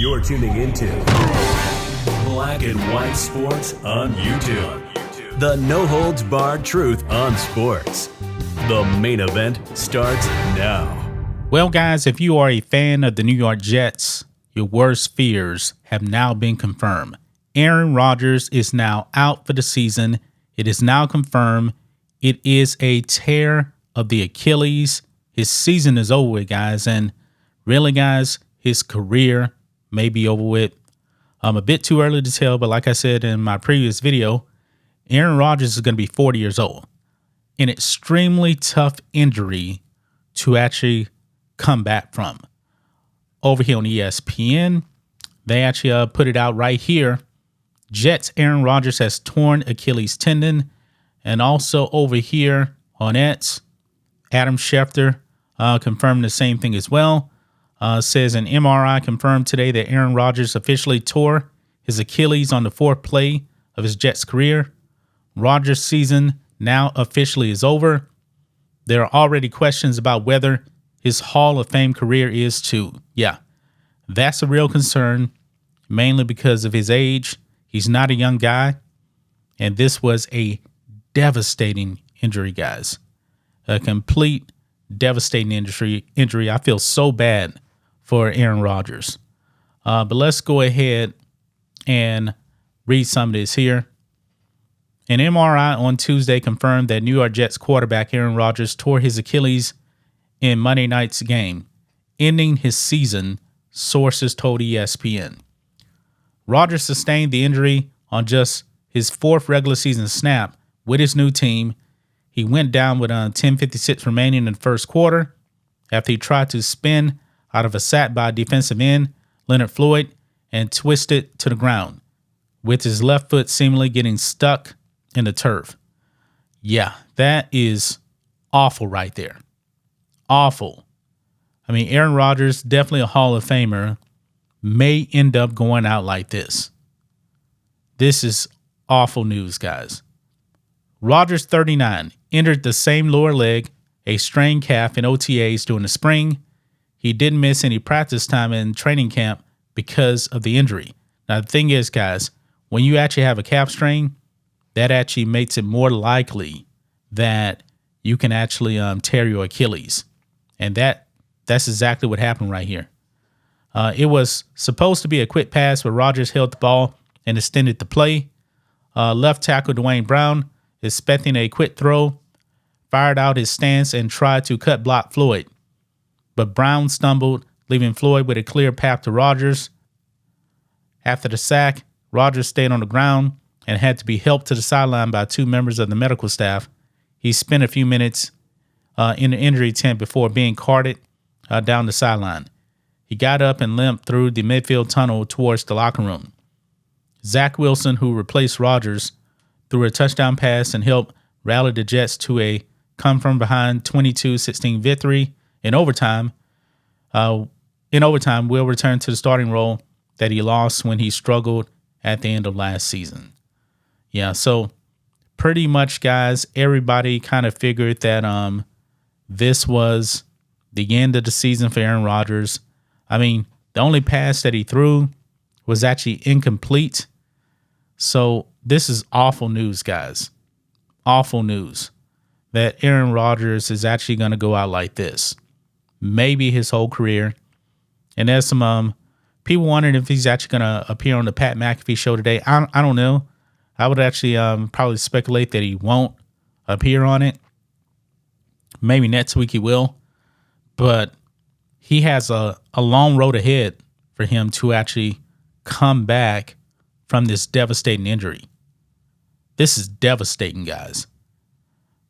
You're tuning into Black and White Sports on YouTube. The no-holds-barred truth on sports. The main event starts now. Well, guys, if you are a fan of the New York Jets, your worst fears have now been confirmed. Aaron Rodgers is now out for the season. It is now confirmed. It is a tear of the Achilles. His season is over with, guys. And really, guys, his career may be over with. A bit too early to tell, but like I said in my previous video, Aaron Rodgers is going to be 40 years old. An extremely tough injury to actually come back from. Over here on ESPN, they actually put it out right here. Jets Aaron Rodgers has torn Achilles tendon. And also over here on X, Adam Schefter confirmed the same thing as well. Says an MRI confirmed today that Aaron Rodgers officially tore his Achilles on the fourth play of his Jets career. Rodgers' season now officially is over. There are already questions about whether his Hall of Fame career is too. Yeah, that's a real concern, mainly because of his age. He's not a young guy, and this was a devastating injury, guys. A complete devastating injury. I feel so bad for Aaron Rodgers. But let's go ahead and read some of this here. An MRI on Tuesday confirmed that New York Jets quarterback Aaron Rodgers tore his Achilles in Monday night's game, ending his season, sources told ESPN. Rodgers sustained the injury on just his fourth regular season snap with his new team. He went down with 10:56 remaining in the first quarter after he tried to spin out of a sack by defensive end Leonard Floyd and twisted to the ground, with his left foot seemingly getting stuck in the turf. Yeah, that is awful right there. Awful. I mean, Aaron Rodgers, definitely a Hall of Famer, may end up going out like this. This is awful news, guys. Rodgers, 39, injured the same lower leg, a strained calf in OTAs during the spring. He didn't miss any practice time in training camp because of the injury. Now, the thing is, guys, when you actually have a calf strain, that actually makes it more likely that you can actually tear your Achilles. And that's exactly what happened right here. It was supposed to be a quick pass, but Rodgers held the ball and extended the play. Left tackle Dwayne Brown, expecting a quick throw, fired out his stance and tried to cut block Floyd. But Brown stumbled, leaving Floyd with a clear path to Rodgers. After the sack, Rodgers stayed on the ground and had to be helped to the sideline by two members of the medical staff. He spent a few minutes in the injury tent before being carted down the sideline. He got up and limped through the midfield tunnel towards the locker room. Zach Wilson, who replaced Rodgers, threw a touchdown pass and helped rally the Jets to a come-from-behind 22-16 victory in overtime. Will return to the starting role that he lost when he struggled at the end of last season. Yeah, so pretty much, guys, everybody kind of figured that this was the end of the season for Aaron Rodgers. I mean, the only pass that he threw was actually incomplete. So this is awful news, guys. Awful news that Aaron Rodgers is actually going to go out like this. Maybe his whole career. And there's some people wondering if he's actually going to appear on the Pat McAfee show today. I don't know. I would actually probably speculate that he won't appear on it. Maybe next week he will. But he has a long road ahead for him to actually come back from this devastating injury. This is devastating, guys.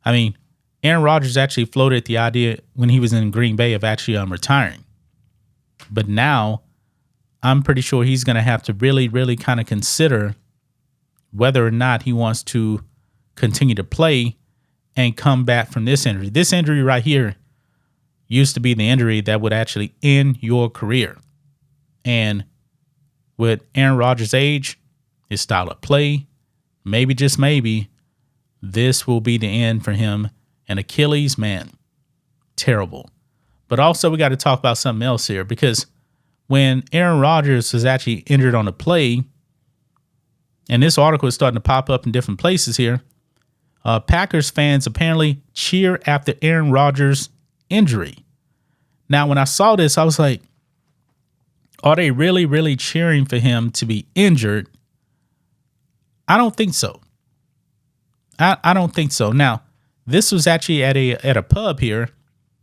I mean, Aaron Rodgers actually floated the idea when he was in Green Bay of actually retiring. But now I'm pretty sure he's going to have to really, really kind of consider whether or not he wants to continue to play and come back from this injury. This injury right here used to be the injury that would actually end your career. And with Aaron Rodgers' age, his style of play, maybe, just maybe, this will be the end for him. And Achilles, man, terrible. But also we got to talk about something else here, because when Aaron Rodgers was actually injured on a play, and this article is starting to pop up in different places here, Packers fans apparently cheer after Aaron Rodgers' injury. Now, when I saw this, I was like, are they really, really cheering for him to be injured? I don't think so. I don't think so. Now, this was actually at a pub here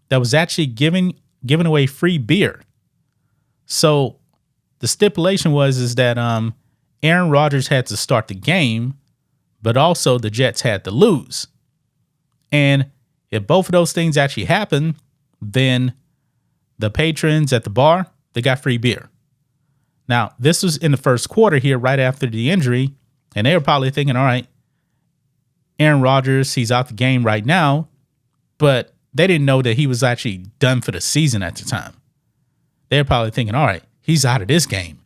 that was actually giving away free beer. So the stipulation is that Aaron Rodgers had to start the game, but also the Jets had to lose. And if both of those things actually happened, then the patrons at the bar, they got free beer. Now, this was in the first quarter here, right after the injury, and they were probably thinking, all right, Aaron Rodgers, he's out the game right now, but they didn't know that he was actually done for the season at the time. They're probably thinking, all right, he's out of this game.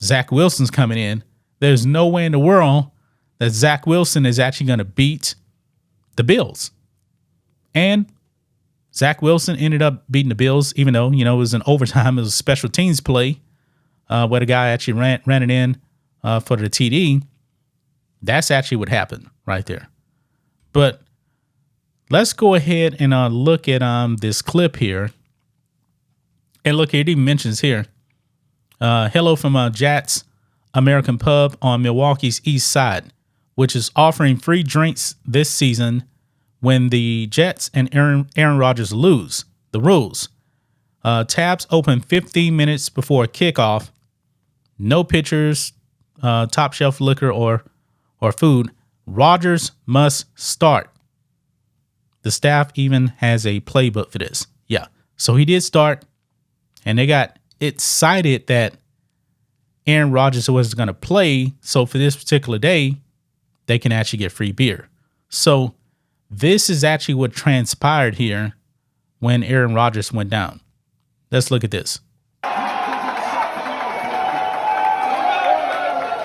Zach Wilson's coming in. There's no way in the world that Zach Wilson is actually going to beat the Bills. And Zach Wilson ended up beating the Bills, even though, it was an overtime. It was a special teams play where the guy actually ran it in for the TD. That's actually what happened right there. But let's go ahead and look at this clip here. And look, it even mentions here, hello from Jats American Pub on Milwaukee's East Side, which is offering free drinks this season when the Jets and Aaron Rodgers lose. The rules. Tabs open 15 minutes before kickoff. No pitchers, top shelf liquor or food. Rodgers must start. The staff even has a playbook for this. Yeah. So he did start, and they got excited that Aaron Rodgers was going to play. So for this particular day, they can actually get free beer. So this is actually what transpired here when Aaron Rodgers went down. Let's look at this.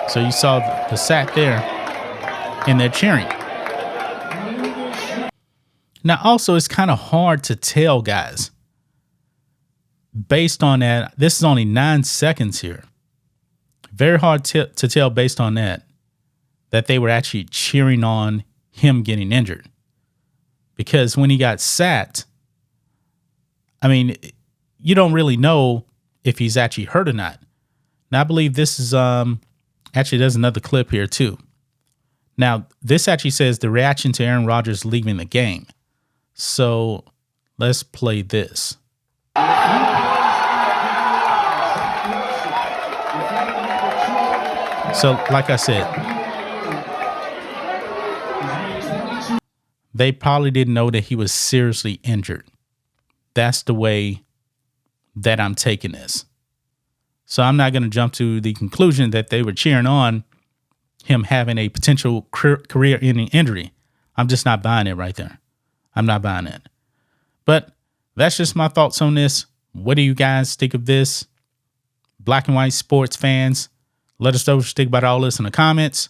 So you saw the sack there, and they're cheering. Now, also, it's kind of hard to tell, guys. Based on that, this is only 9 seconds here. Very hard to tell based on that they were actually cheering on him getting injured. Because when he got sacked, I mean, you don't really know if he's actually hurt or not. Now, I believe this is, actually, there's another clip here too. Now, this actually says the reaction to Aaron Rodgers leaving the game. So let's play this. So, like I said, they probably didn't know that he was seriously injured. That's the way that I'm taking this. So I'm not going to jump to the conclusion that they were cheering on him having a potential career-ending injury. I'm just not buying it right there. I'm not buying it. But that's just my thoughts on this. What do you guys think of this? Black and white sports fans, let us know what you think about all this in the comments.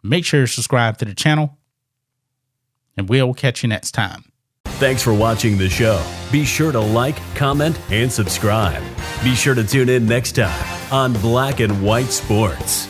Make sure you subscribe to the channel, and we'll catch you next time. Thanks for watching the show. Be sure to like, comment, and subscribe. Be sure to tune in next time on Black and White Sports.